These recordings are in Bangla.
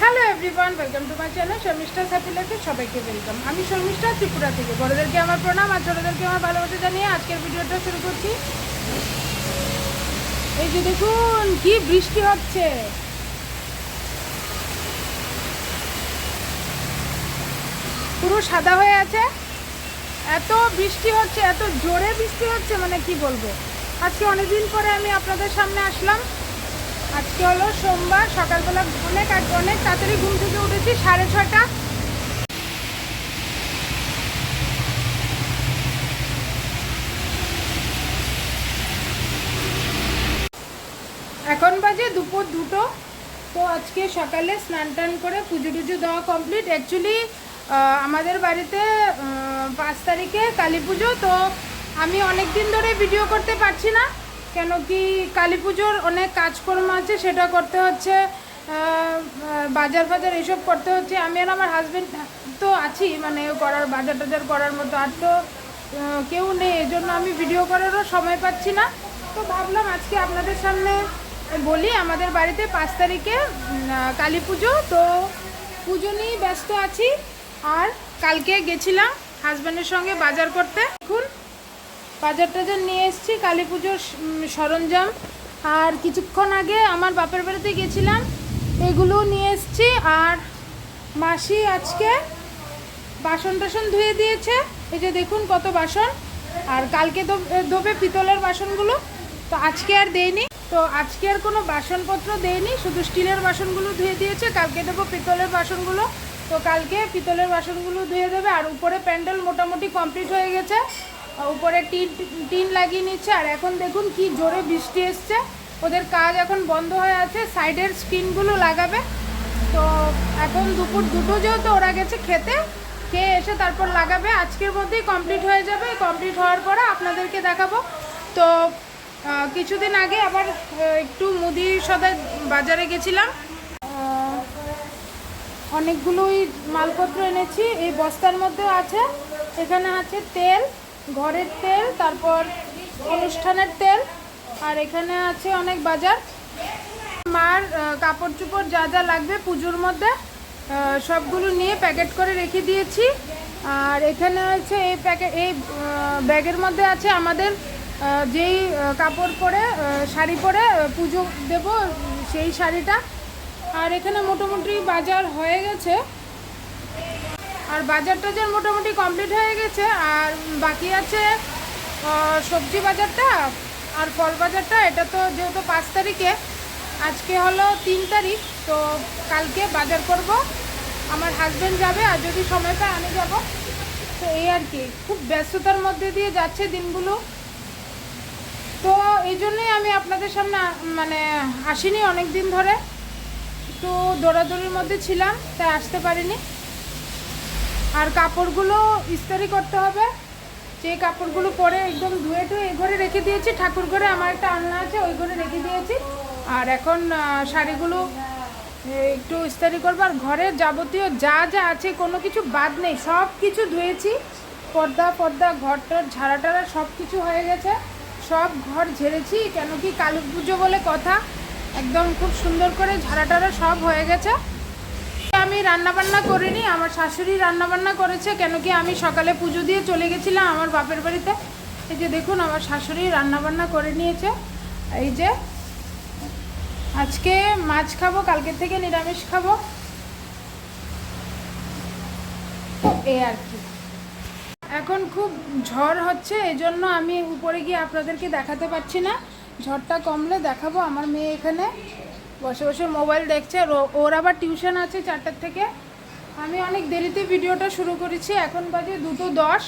Hello everyone, welcome to my channel Sharmistha's happy লাইফে সবাইকে ওয়েলকাম। আমি শর্মিষ্ঠা ত্রিপুরা থেকে। বড়দেরকে আমার প্রণাম আর ছোটদেরকে আমার ভালোবাসা জানিয়ে আজকের ভিডিওটা শুরু করছি। এই যে দেখুন কি বৃষ্টি হচ্ছে, পুরো সাদা হয়ে আছে। এত বৃষ্টি হচ্ছে, এত জোরে বৃষ্টি হচ্ছে, মানে কি বলবো। আজকে অনেকদিন পরে আমি আপনাদের সামনে আসলাম। আজকে হলো সোমবার, সকালবেলা অনেক তাড়াতাড়ি ঘুম থেকে উঠেছি, 6:30। এখন বাজে দুপুর 2টো। তো আজকে সকালে স্নান টান করে পুজো টুজো দেওয়া কমপ্লিট। অ্যাকচুয়ালি আমাদের বাড়িতে 5 তারিখে কালী পুজো। তো আমি অনেক দিন ধরে ভিডিও করতে পারছি না, কেন কি কালী পুজোর অনেক কাজকর্ম আছে, সেটা করতে হচ্ছে, বাজার ফাজার এসব করতে হচ্ছে। আমি আর আমার হাজব্যান্ড তো আছি, মানে করার বাজার টাজার করার মতো আর তো কেউ নেই, এই জন্য আমি ভিডিও করারও সময় পাচ্ছি না। তো ভাবলাম আজকে আপনাদের সামনে বলি, আমাদের বাড়িতে 5 তারিখে কালী পুজো। তো পুজো নিয়েই ব্যস্ত আছি। আর কালকে গেছিলাম হাজব্যান্ডের সঙ্গে বাজার করতে। এখন বাজার টাজার নিয়ে এসেছি, কালী পুজোর সরঞ্জাম। আর কিছুক্ষণ আগে আমার বাপের বাড়িতে গেছিলাম, এগুলো নিয়ে এসেছি। আর মাসি আজকে বাসন টাসন ধুয়ে দিয়েছে, এই যে দেখুন কত বাসন। আর কালকে ধোবে পিতলের বাসনগুলো, তো আজকে আর দেয়নি। তো আজকে আর কোনো বাসনপত্র দেয়নি, শুধু স্টিলের বাসনগুলো ধুয়ে দিয়েছে। কালকে দেবো পিতলের বাসনগুলো, তো কালকে পিতলের বাসনগুলো ধুয়ে দেবে। আর উপরে প্যান্ডেল মোটামুটি কমপ্লিট হয়ে গেছে, উপরে টিন লাগিয়ে নিচ্ছে। আর এখন দেখুন কি জোরে বৃষ্টি এসছে, ওদের কাজ এখন বন্ধ হয়ে আছে, সাইডের স্ক্রিনগুলো লাগাবে। তো এখন দুপুর 2টো, যেহেতু ওরা গেছে খেতে, খেয়ে এসে তারপর লাগাবে। আজকের মধ্যেই কমপ্লিট হয়ে যাবে। কমপ্লিট হওয়ার পরে আপনাদেরকে দেখাবো। তো কিছুদিন আগে আবার একটু মুদি সদাই বাজারে গেছিলাম, অনেকগুলোই মালপত্র এনেছি। এই বস্তার মধ্যে আছে, এখানে আছে তেল, ঘরের তেল, তারপর অনুষ্ঠানের তেল, আর এখানে আছে অনেক বাজার। মার কাপড় চোপড় যা যা লাগবে পুজোর মধ্যে সবগুলো নিয়ে প্যাকেট করে রেখে দিয়েছি। আর এখানে আছে এই ব্যাগের মধ্যে আছে আমাদের যেই কাপড় পরে শাড়ি পরে পুজো দেব সেই শাড়িটা। আর এখানে মোটামুটি বাজার হয়ে গেছে, আর বাজার টাজার মোটামুটি কমপ্লিট হয়ে গেছে। আর বাকি আছে সবজি বাজারটা আর ফল বাজারটা। এটা তো যেহেতু 5 তারিখে, আজকে হলো 3 তারিখ, তো কালকে বাজার করব। আমার হাজব্যান্ড যাবে, আর যদি সময় পায় আমি যাব। তো এই আর কি, খুব ব্যস্ততার মধ্যে দিয়ে যাচ্ছে দিনগুলো। তো এই জন্যই আমি আপনাদের সামনে মানে আসিনি অনেক দিন ধরে, একটু দৌড়াদৌড়ির মধ্যে ছিলাম, তাই আসতে পারিনি। আর কাপড়গুলো ইস্ত্রি করতে হবে, যে কাপড়গুলো পরে একদম ধুয়ে টুয়ে এই ঘরে রেখে দিয়েছি। ঠাকুর ঘরে আমার একটা আলনা আছে, ওই ঘরে রেখে দিয়েছি। আর এখন শাড়িগুলো একটু ইস্ত্রি করবো। আর ঘরের যাবতীয় যা যা আছে কোনো কিছু বাদ নেই, সব কিছু ধুয়েছি। পর্দা ঘরটার ঝাড়া টাড়া সব কিছু হয়ে গেছে, সব ঘর ঝেড়েছি। কেন কি কালী পুজো বলে কথা, একদম খুব সুন্দর করে ঝাড়া টাড়া সব হয়ে গেছে। আমি রান্নাবান্না করিনি, আমার শাশুড়ি রান্নাবান্না করেছে। কেন কি আমি সকালে পুজো দিয়ে চলে গেছিলাম আমার বাপের বাড়িতে। এই যে দেখুন আমার শাশুড়ি রান্নাবান্না করে নিয়েছে। এই যে আজকে মাছ খাবো, কালকে থেকে নিরামিষ খাবো, এই আর কি। এখন খুব ঝড় হচ্ছে, এই জন্য আমি উপরে গিয়ে আপনাদেরকে দেখাতে পারছি না। ঝড়টা কমলে দেখাবো। আমার মেয়ে এখানে বসে বসে মোবাইল দেখছে, ওর আবার টিউশন আছে 4টার থেকে। আমি অনেক দেরিতে ভিডিওটা শুরু করেছি, এখন বাজে 2:10।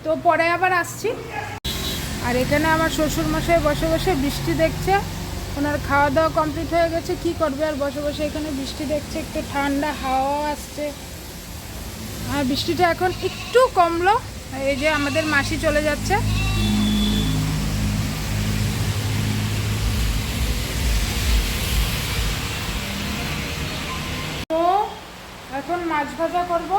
তো পরে আবার আসছি। আর এখানে আমার শ্বশুরমশাই বসে বসে বৃষ্টি দেখছে, ওনার খাওয়া দাওয়া কমপ্লিট হয়ে গেছে, কি করবে আর বসে বসে এখানে বৃষ্টি দেখছে। একটু ঠান্ডা হাওয়া আসছে, আর বৃষ্টিটা এখন একটু কমলো। এই যে আমাদের মাসি চলে যাচ্ছে। তো এখন মাছ ভাজা করব।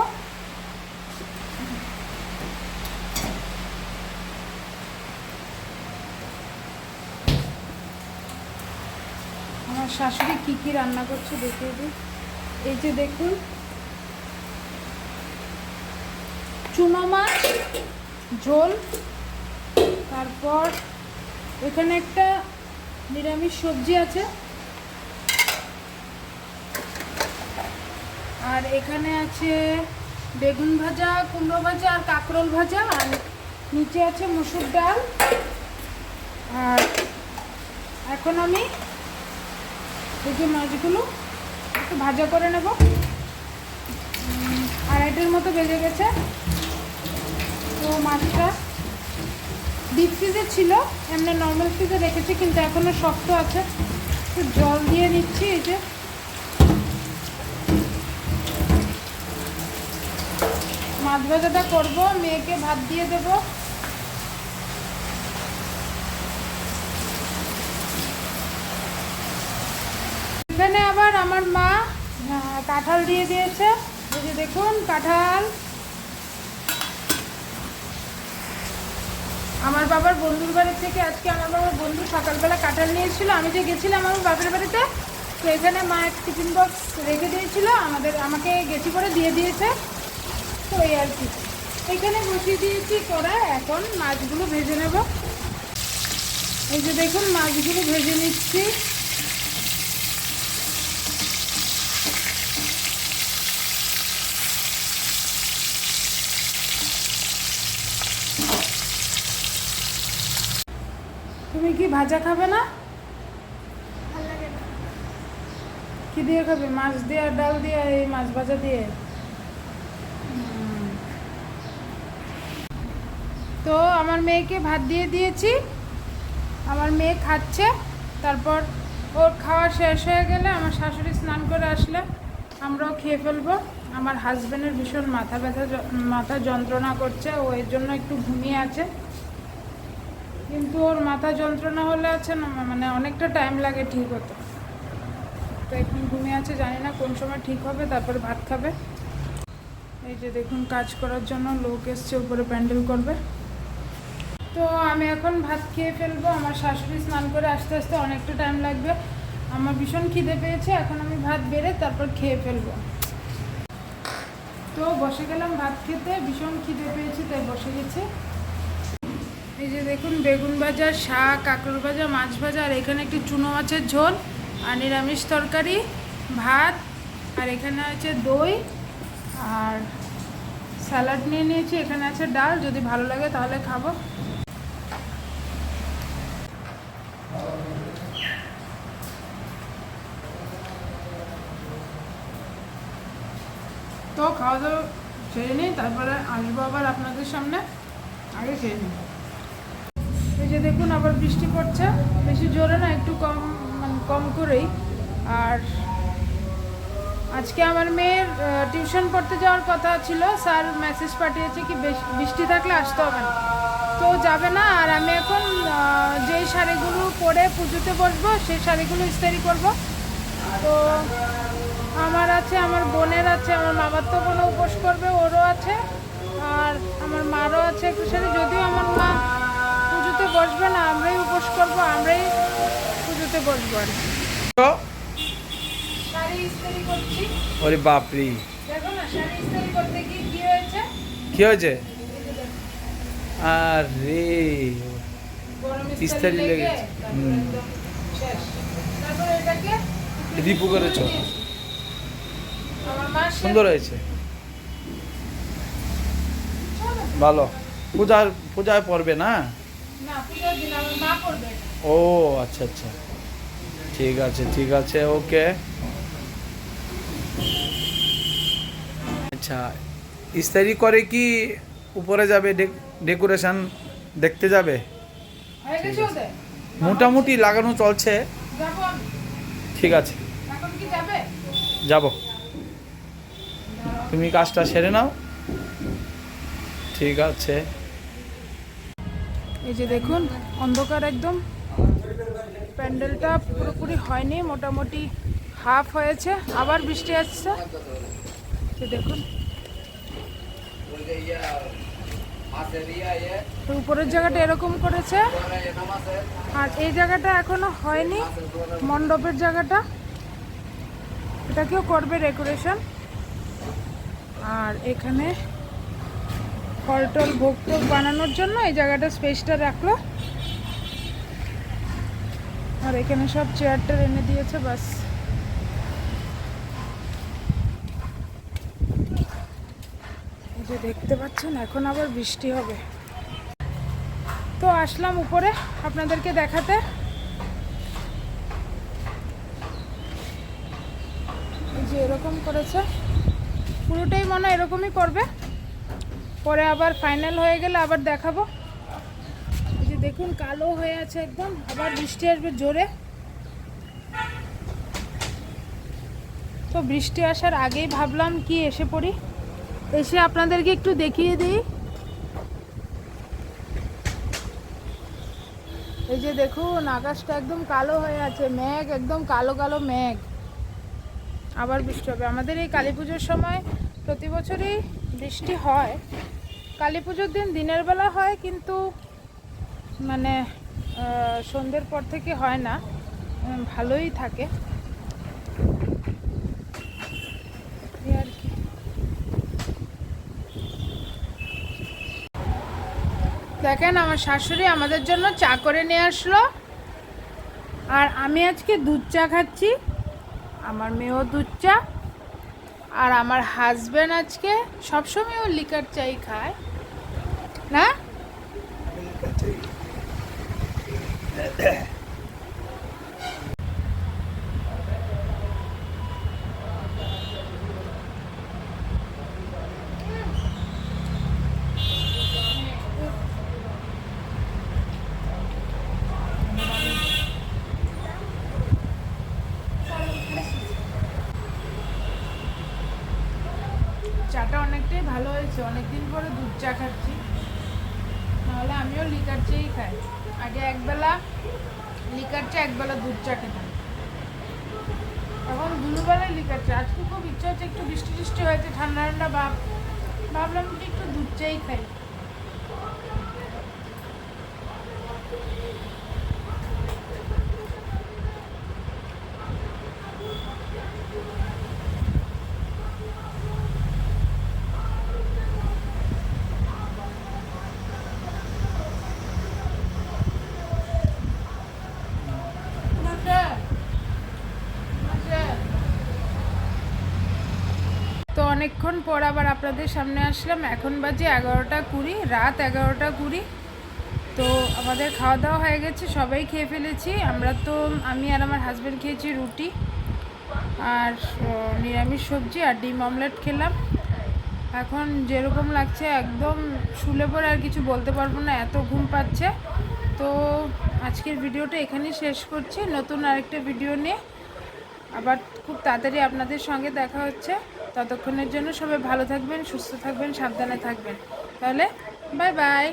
আমার শাশুড়ি কি কি রান্না করছে দেখিয়ে দিই। এই যে দেখুন চুনো মাছ ঝোল, তারপর এখানে একটা নিরামিষ সবজি আছে, আর এখানে আছে বেগুন ভাজা, কুমড়ো ভাজা আর কাঁকরোল ভাজা, আর নিচে আছে মুসুর ডাল। আর এখন আমি এই যে মাছগুলো একটু ভাজা করে নেব। 2:30 মতো বেজে গেছে। তো মাছটা ডিপ ফ্রিজে ছিল, এমনি নর্মাল ফ্রিজে রেখেছি, কিন্তু এখনও শক্ত আছে। একটু জল দিয়ে নিচ্ছি। এই যে মাছ ভাজাটা করবো, মেয়েকে ভাত দিয়ে দেব। এখানে আবার আমার মা কাঁঠাল দিয়ে দিয়েছে। এই যে দেখুন কাঁঠাল। আমার বাবার বন্ধুর বাড়ি থেকে আজকে আমার বাবার বন্ধু সকালবেলা কাঁঠাল নিয়েছিল। আমি যে গেছিলাম আমার বাবার বাড়িতে, তো এখানে মা এক টিফিন বক্স রেখে দিয়েছিল, আমাকে গেছি করে দিয়ে দিয়েছে। তো এই আর কি, এখানে বসিয়ে দিয়েছি কড়াই। এখন মাছগুলো ভেজে নেব। এই যে দেখুন মাছগুলো ভেজে নিচ্ছি। তুমি কি ভাজা খাবে না? কি দিয়ে খাবে? মাছ দিয়ে আর ডাল দিয়ে, এই মাছ ভাজা দিয়ে? তো আমার মেয়েকে ভাত দিয়ে দিয়েছি, আমার মেয়ে খাচ্ছে। তারপর ওর খাওয়া শেষ হয়ে গেলে আমার শাশুড়ি স্নান করে আসলে আমরাও খেয়ে ফেলবো। আমার হাজব্যান্ডের ভীষণ মাথা যন্ত্রণা করছে, ও এর জন্য একটু ঘুমিয়ে আছে। কিন্তু ওর মাথা যন্ত্রণা হলে আছে না, মানে অনেকটা টাইম লাগে ঠিক হতে। তো এখন ঘুমিয়ে আছে, জানি না কোন সময় ঠিক হবে, তারপরে ভাত খাবে। এই যে দেখুন কাজ করার জন্য লোক এসছে, উপরে প্যান্ডেল করবে। তো আমি এখন ভাত খেয়ে ফেলবো। আমার শাশুড়ি স্নান করে আস্তে আস্তে অনেকটা টাইম লাগবে। আমার ভীষণ খিদে পেয়েছে, এখন আমি ভাত বেড়ে তারপর খেয়ে ফেলবো। তো বসে গেলাম ভাত খেতে, ভীষণ খিদে পেয়েছে তাই বসে গেছে। এই যে দেখুন বেগুন ভাজা, শাক, কাঁকরোল ভাজা, মাছ ভাজা, আর এখানে একটু চুনো মাছের ঝোল, আর নিরামিষ তরকারি, ভাত, আর এখানে আছে দই, আর স্যালাড নিয়ে নিয়েছি। এখানে আছে ডাল, যদি ভালো লাগে তাহলে খাবো। তো খাওয়া দাওয়া খেয়ে নিই, তারপরে আসবো আবার আপনাদের সামনে। আগে খেয়ে নিই। এই যে দেখুন আবার বৃষ্টি পড়ছে, বেশি জোরে না, একটু কম, মানে কম করেই। আর আজকে আমার মেয়ের টিউশন পড়তে যাওয়ার কথা ছিল, স্যার মেসেজ পাঠিয়েছে কি বৃষ্টি থাকলে আসতে হবে না, তো যাবে না। আর আমি এখন যেই শাড়িগুলো পরে পুজোতে বসবো সেই শাড়িগুলো ইস্ত্রি করব। তো আমার আছে, আমার বোনের আছে, আমার মামার তো বোনও উপোস করবে, ওরও আছে, আর আমার মারও আছে একটু শাড়ি। যদিও আমার মা পুজোতে বসবে না, আমরাই উপোস করবো, আমরাই পুজোতে বসবো। আর শাড়ি ইস্ত্রি করছি। ওরে বাপরে, দেখো না শাড়ি ইস্ত্রি করতে গিয়ে কি হয়েছে। কি হয়েছে? আরে গরম ইস্ত্রি লেগেছে। শেষ। তারপর এটাকে রিপু করেছো, আমার মা সুন্দর হয়েছে, ভালো। পূজায় পড়বে না? না, পূজার দিন আমার মা করবে। ও আচ্ছা আচ্ছা, ঠিক আছে ঠিক আছে, ওকে। আচ্ছা, ইস্তারি করে কি উপরে যাবে, ডেকোরেশন দেখতে যাবে? হয়ে গেছে ওদের? মোটামুটি লাগানো চলছে। যাবো আমি। ঠিক আছে, এখন কি যাবে? যাব। তুমি কাজটা সেরে নাও। ঠিক আছে। এই যে দেখুন অন্ধকার একদম, প্যান্ডেলটা পুরোপুরি হয়নি, মোটামুটি হাফ হয়েছে, আবার বৃষ্টি আসছে। তো দেখুন উপরের জায়গাটা এরকম করেছে, আর এই জায়গাটা এখনো হয়নি, মণ্ডপের জায়গাটা। এটাকেও করবে ডেকোরেশন। আর এখানে ফল টল ভোগ টোগ বানানোর জন্য এই জায়গাটা স্পেসটা রাখলো। আর এখানে সব চেয়ারটা এনে দিয়েছে, বাস। এই যে দেখতে পাচ্ছেন এখন আবার বৃষ্টি হবে। তো আসলাম উপরে আপনাদেরকে দেখাতে। এই যে এরকম করেছে, পুরোটাই মনে হয় এরকমই করবে, পরে আবার ফাইনাল হয়ে গেলে আবার দেখাবো। এই যে দেখুন কালো হয়ে আছে একদম, আবার বৃষ্টি আসবে জোরে। তো বৃষ্টি আসার আগেই ভাবলাম কি এসে পড়ি, এসে আপনাদেরকে একটু দেখিয়ে দিই। এই যে দেখুন আকাশটা একদম কালো হয়ে আছে, মেঘ একদম কালো কালো মেঘ, আবার বৃষ্টি হবে। আমাদের এই কালী পুজোর সময় প্রতি বছরই বৃষ্টি হয়। কালী পুজোর দিন দিনের বেলা হয়, কিন্তু মানে সন্ধ্যের পর থেকে হয় না, ভালোই থাকে এই আর কি। দেখেন আমার শাশুড়ি আমাদের জন্য চা করে নিয়ে আসলো, আর আমি আজকে দুধ চা খাচ্ছি, আমার মেয়েও দুধ চা। আর আমার হাজব্যান্ড আজকে সবসময় ও লিকার চাই খায় না। চাটা অনেকটাই ভালো হয়েছে, অনেকদিন পরে দুধ চা খাচ্ছি, নাহলে আমিও লিকার চাই খাই। আগে একবেলা লিকার চা একবেলা দুধ চা খেতাম, এখন দুবেলায় লিকার চা। আজকে খুব ইচ্ছা হচ্ছে, একটু বৃষ্টি টিষ্টি হয়েছে, ঠান্ডা ঠান্ডা ভাব, ভাবলাম কি একটু দুধ চাই খাই। তো অনেকক্ষণ পর আবার আপনাদের সামনে আসলাম। এখন বাজে 11টা 20, রাত 11টা 20। তো আমাদের খাওয়া দাওয়া হয়ে গেছে, সবাই খেয়ে ফেলেছি আমরা। তো আমি আর আমার হাজব্যান্ড খেয়েছি রুটি আর নিরামিষ সবজি আর ডিম অমলেট খেলাম। এখন যেরকম লাগছে একদম শুলে পরে আর কিছু বলতে পারবো না, এত ঘুম পাচ্ছে। তো আজকের ভিডিওটা এখানেই শেষ করছি, নতুন আরেকটা ভিডিও নিয়ে আবার খুব তাড়াতাড়ি আপনাদের সঙ্গে দেখা হচ্ছে। ততক্ষণের জন্য সবাই ভালো থাকবেন, সুস্থ থাকবেন, সাবধানে থাকবেন। তাহলে বাই বাই।